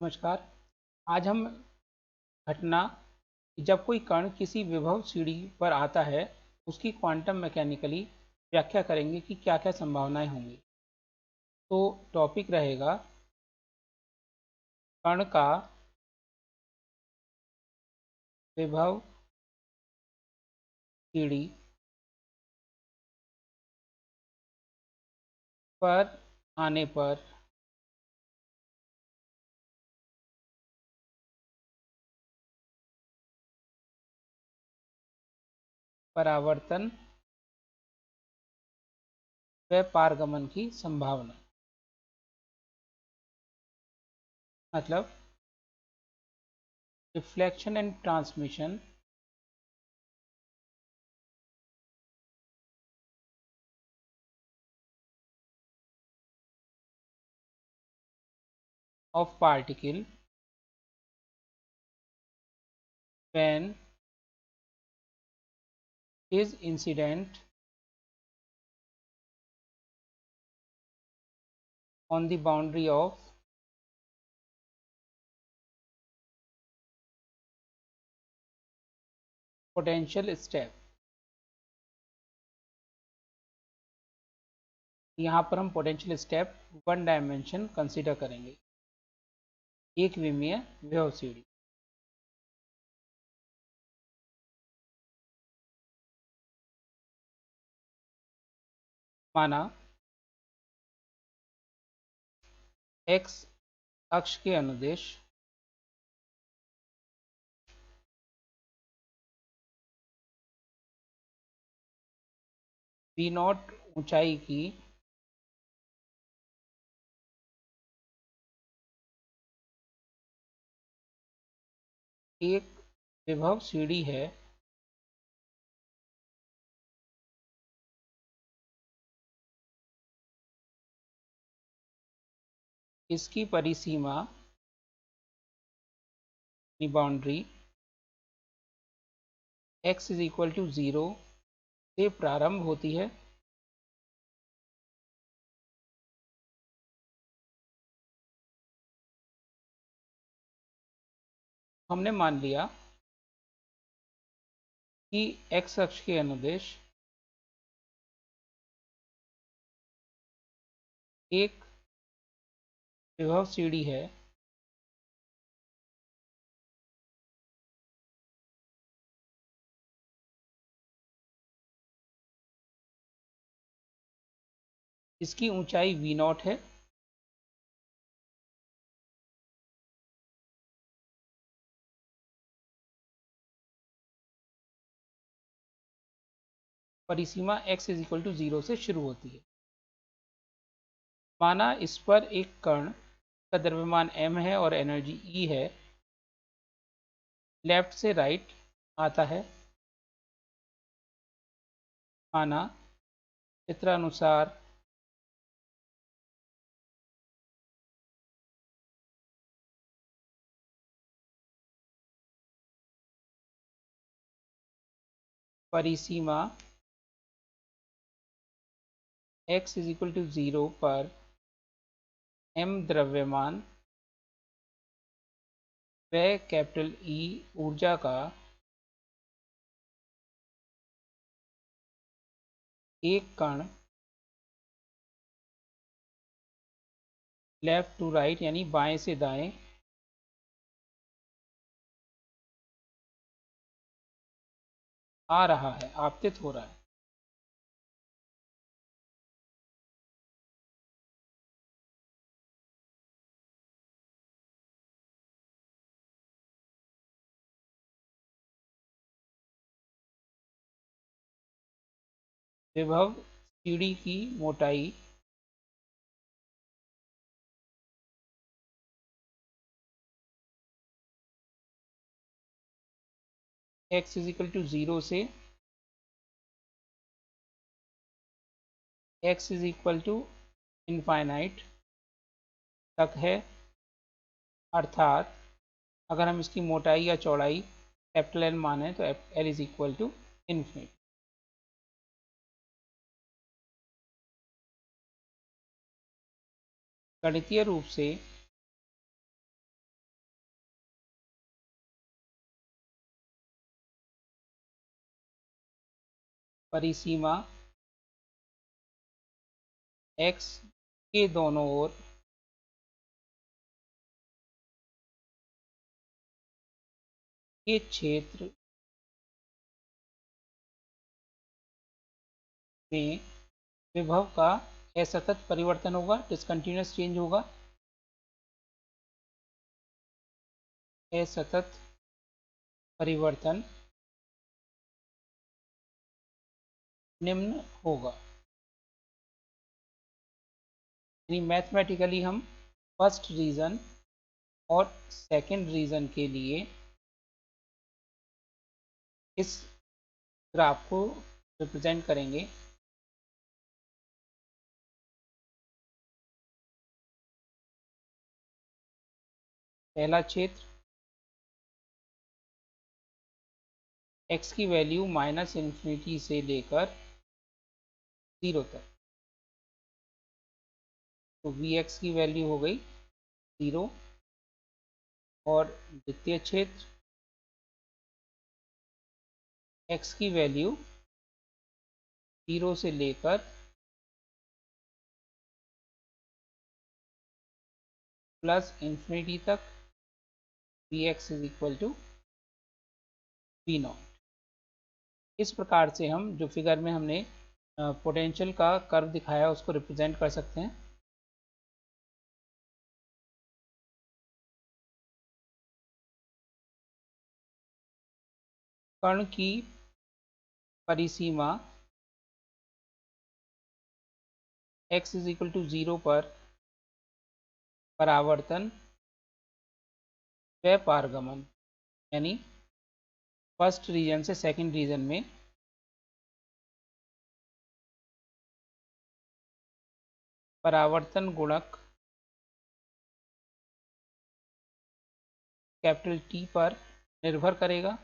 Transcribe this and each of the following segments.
नमस्कार। आज हम घटना जब कोई कण किसी विभव सीढ़ी पर आता है उसकी क्वांटम मैकेनिकली व्याख्या करेंगे कि क्या क्या संभावनाएं होंगी। तो टॉपिक रहेगा कण का विभव सीढ़ी पर आने पर परावर्तन व पारगमन की संभावना। मतलब reflection and transmission of particle when is incident on the boundary of potential step। यहाँ पर हम potential step one dimension consider करेंगे, एक विमीय विभव सीढ़ी। माना x अक्ष के अनुदेश v0 ऊंचाई की एक विभव सीढ़ी है इसकी परिसीमा boundary x is equal to 0 से प्रारंभ होती है हमने मान लिया कि x अक्ष के अनुदेश एक विभव सीढ़ी है इसकी ऊंचाई v0 है परिसीमा x इज इक्वल टू 0 से शुरू होती है। माना इस पर एक कण का द्रव्यमान m है और एनर्जी E है, लेफ्ट से राइट आता है। माना चित्रानुसार परिसीमा x इज इक्वल टू 0 पर m द्रव्यमान व कैपिटल E ऊर्जा का एक कण लेफ्ट टू राइट यानी बाएं से दाएं आ रहा है, आपतित हो रहा है। विभव सीढ़ी की मोटाई x इज इक्वल टू 0 से x is equal to infinite तक है, अर्थात अगर हम इसकी मोटाई या चौड़ाई कैपिटल L माने तो L is equal to infinity. गणितीय रूप से परिसीमा x के दोनों ओर के क्षेत्र में विभव का असतत परिवर्तन होगा, डिसकंटिन्यूअस चेंज होगा। असतत परिवर्तन निम्न होगा। यानी मैथमेटिकली हम फर्स्ट रीजन और सेकंड रीजन के लिए इस ग्राफ को रिप्रेजेंट करेंगे। पहला क्षेत्र x की वैल्यू -इन्फिनिटी से लेकर 0 तक, तो Vx की वैल्यू हो गई 0। और द्वितीय क्षेत्र x की वैल्यू 0 से लेकर +इन्फिनिटी तक, Vx is equal to V0। इस प्रकार से हम जो फिगर में हमने पोटेंशियल का कर्व दिखाया उसको रिप्रेजेंट कर सकते हैं। कण की परिसीमा x इज इक्वल टू 0 पर परावर्तन व पारगमन, यानी फर्स्ट रीजन से सेकंड रीजन में परावर्तन गुणक कैपिटल T पर निर्भर करेगा।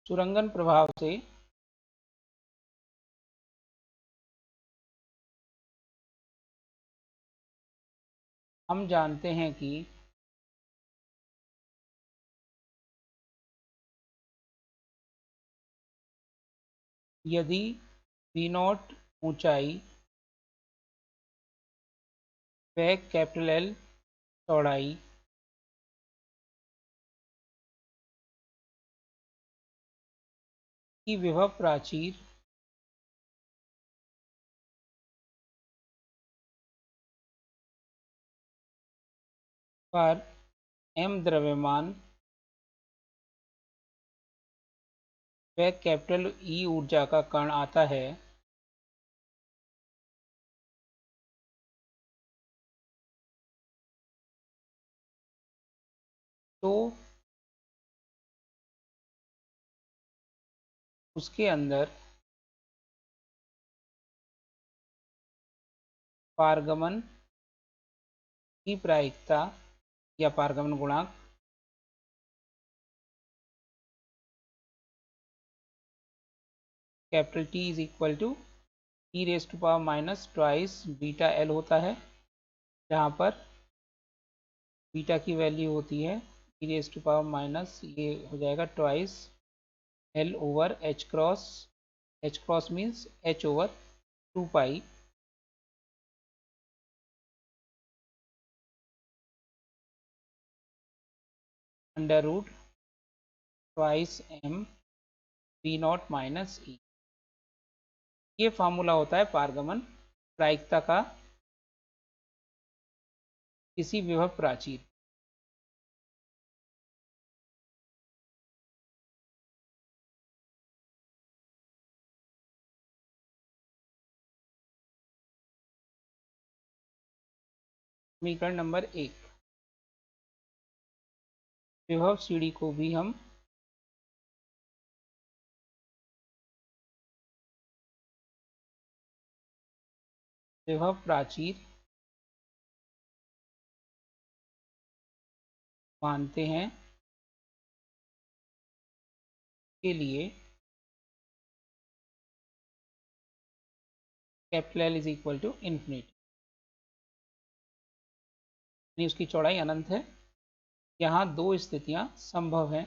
सुरंगन प्रभाव से हम जानते हैं कि यदि V0 ऊंचाई व कैपिटल L चौड़ाई की विभव प्राचीर पर m द्रव्यमान व कैपिटल E ऊर्जा का कण आता है, तो उसके अंदर पारगमन की प्रायिकता या पारगमन गुणांक capital T is equal to e⁻² beta L होता है, जहाँ पर बीटा की वैल्यू होती है e⁻, ये हो जाएगा twice L over h cross, h cross means h over 2 pi under root twice m V0 - E। ये फार्मूला होता है पारगमन प्रायिकता का किसी विभव प्राचीर। समीकरण नंबर 1, विभव सीढ़ी को भी हम विभव प्राचीर मानते हैं के लिए capital L is equal to infinity, यानी उसकी चौड़ाई अनंत है। यहाँ दो स्थितियां संभव हैं।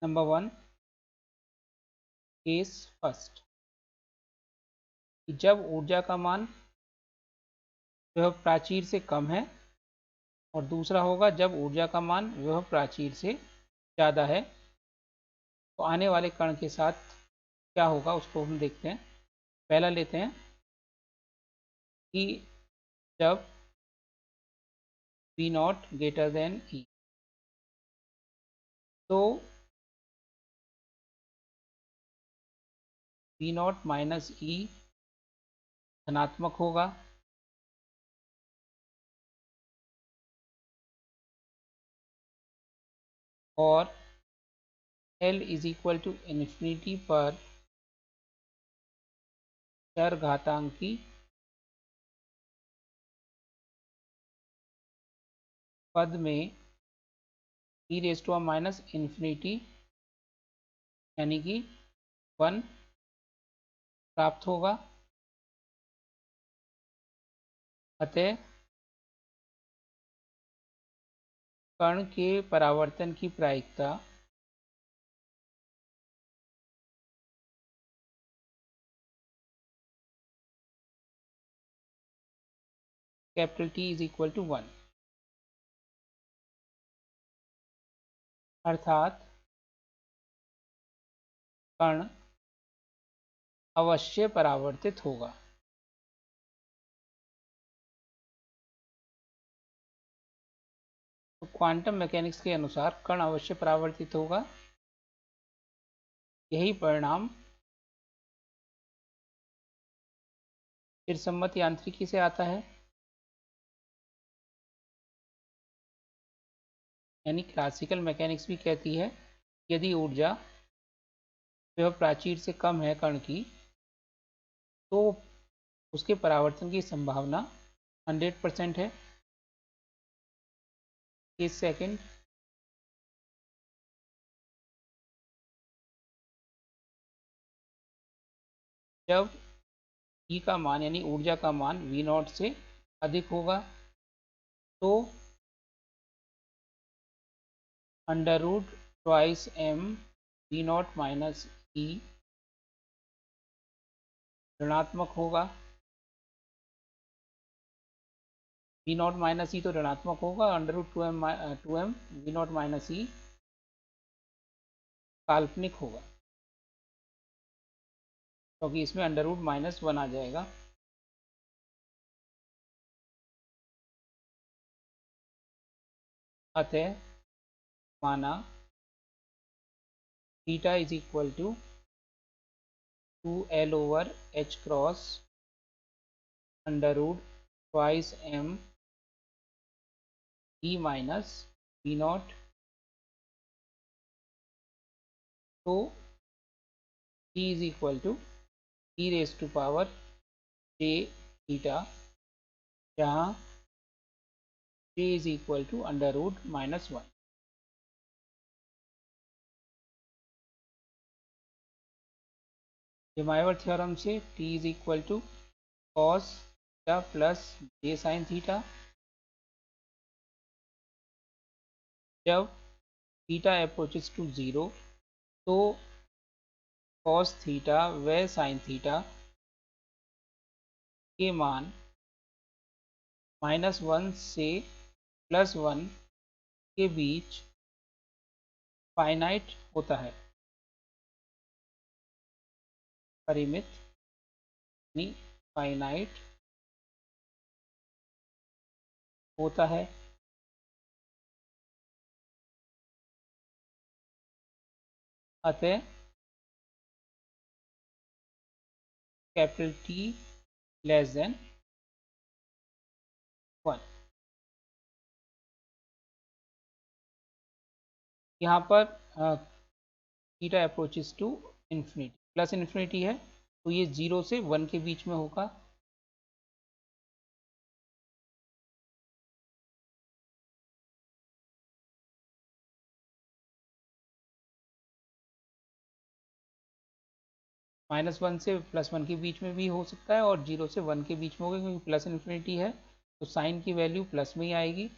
नंबर 1, केस फर्स्ट, जब ऊर्जा का मान विभव प्राचीर से कम है, और दूसरा होगा जब ऊर्जा का मान विभव प्राचीर से ज़्यादा है। तो आने वाले कण के साथ क्या होगा उसको हम देखते हैं। पहला लेते हैं कि जब V nought greater than E, तो V नॉट माइनस E धनात्मक होगा, और L is equal to infinity पर चरघातांकी पद में e raise to minus infinity यानी कि 1 प्राप्त होगा। अतः कण के परावर्तन की प्रायिकता capital T is equal to 1, अर्थात कण अवश्य परावर्तित होगा। तो क्वांटम मैकेनिक्स के अनुसार कण अवश्य परावर्तित होगा। यही परिणाम चिरसम्मत यांत्रिकी से आता है, यानी क्लासिकल मैकेनिक्स भी कहती है यदि ऊर्जा विभव प्राचीर से कम है कण की, तो उसके परावर्तन की संभावना 100% है। केस सेकंड, जब E का मान यानी ऊर्जा का मान V नॉट से अधिक होगा, तो under root twice m V nought minus E ऋणात्मक होगा। V नॉट माइनस E तो ऋणात्मक होगा, under root 2m V nought minus E काल्पनिक होगा, क्योंकि इसमें अंडर रूट -1 आ जाएगा। अतः माना theta is equal to 2L over H cross under root twice m E minus V nought, तो T is equal to e raise to power j theta, जहाँ j is equal to under root -1। De Moivre theorem से T is equal to cos theta plus j sine theta, जब theta approaches to 0, तो cos theta व sine theta के मान -1 से +1 के बीच finite होता है, परिमित यानी फाइनाइट होता है। अतः कैपिटल T लेस देन 1। यहाँ पर theta approaches to infinity, plus infinity है, तो ये 0 से 1 के बीच में होगा। -1 से +1 के बीच में भी हो सकता है और 0 से 1 के बीच में होगा, क्योंकि प्लस इन्फिनिटी है तो साइन की वैल्यू प्लस में ही आएगी।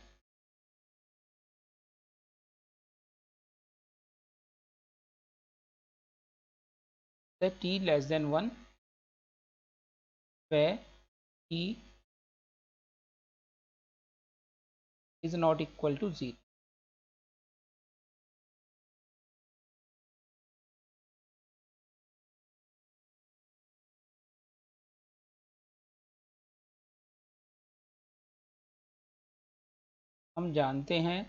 t<1 where t is not equal to 0। हम जानते हैं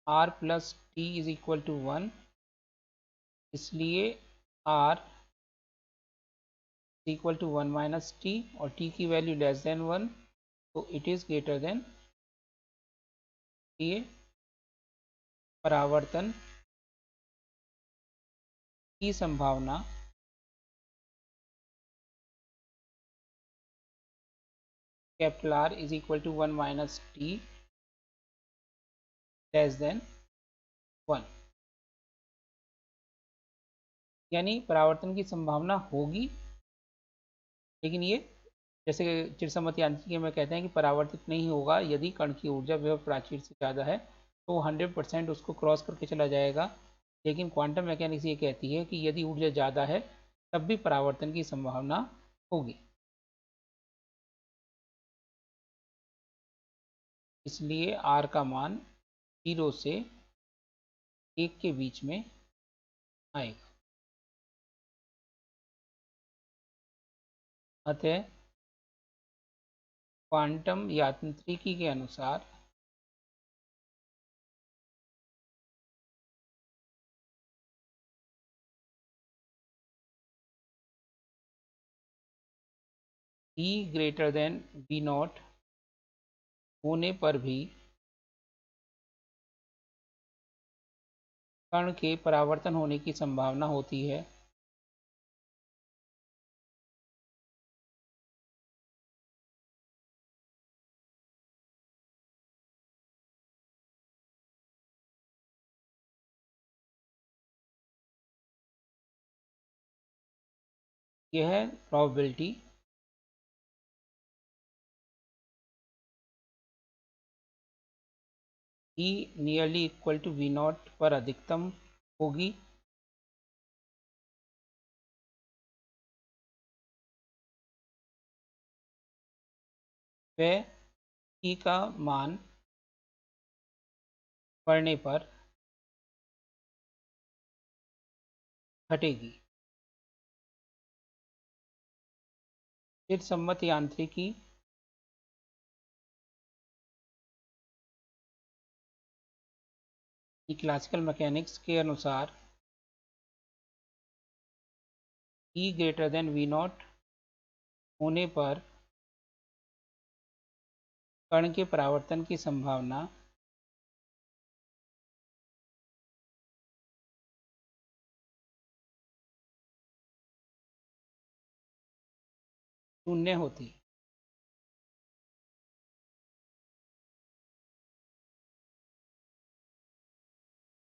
r plus T is equal to 1, इसलिए r equal to 1 minus T और t की वैल्यू <1, तो इट इज़ ग्रेटर देन। ये परावर्तन की संभावना capital R is equal to 1 minus T <1, यानी परावर्तन की संभावना होगी, लेकिन ये जैसे चिरसम्मत यांत्रिकी में कहते हैं कि परावर्तित नहीं होगा यदि कण की ऊर्जा विभव प्राचीर से ज़्यादा है, तो 100% उसको क्रॉस करके चला जाएगा। लेकिन क्वांटम मैकेनिक्स ये कहती है कि यदि ऊर्जा ज़्यादा है तब भी परावर्तन की संभावना होगी, इसलिए R का मान 0 से 1 के बीच में आएगा। अतः क्वांटम यांत्रिकी के अनुसार E ग्रेटर देन V0 होने पर भी कण के परावर्तन होने की संभावना होती है। यह probability E nearly equal to V0 पर अधिकतम होगी। वह E का मान बढ़ने पर घटेगी। चिरसम्मत यांत्रिकी क्लासिकल मैकेनिक्स के अनुसार E ग्रेटर देन V0 होने पर कण के परावर्तन की संभावना शून्य होती है।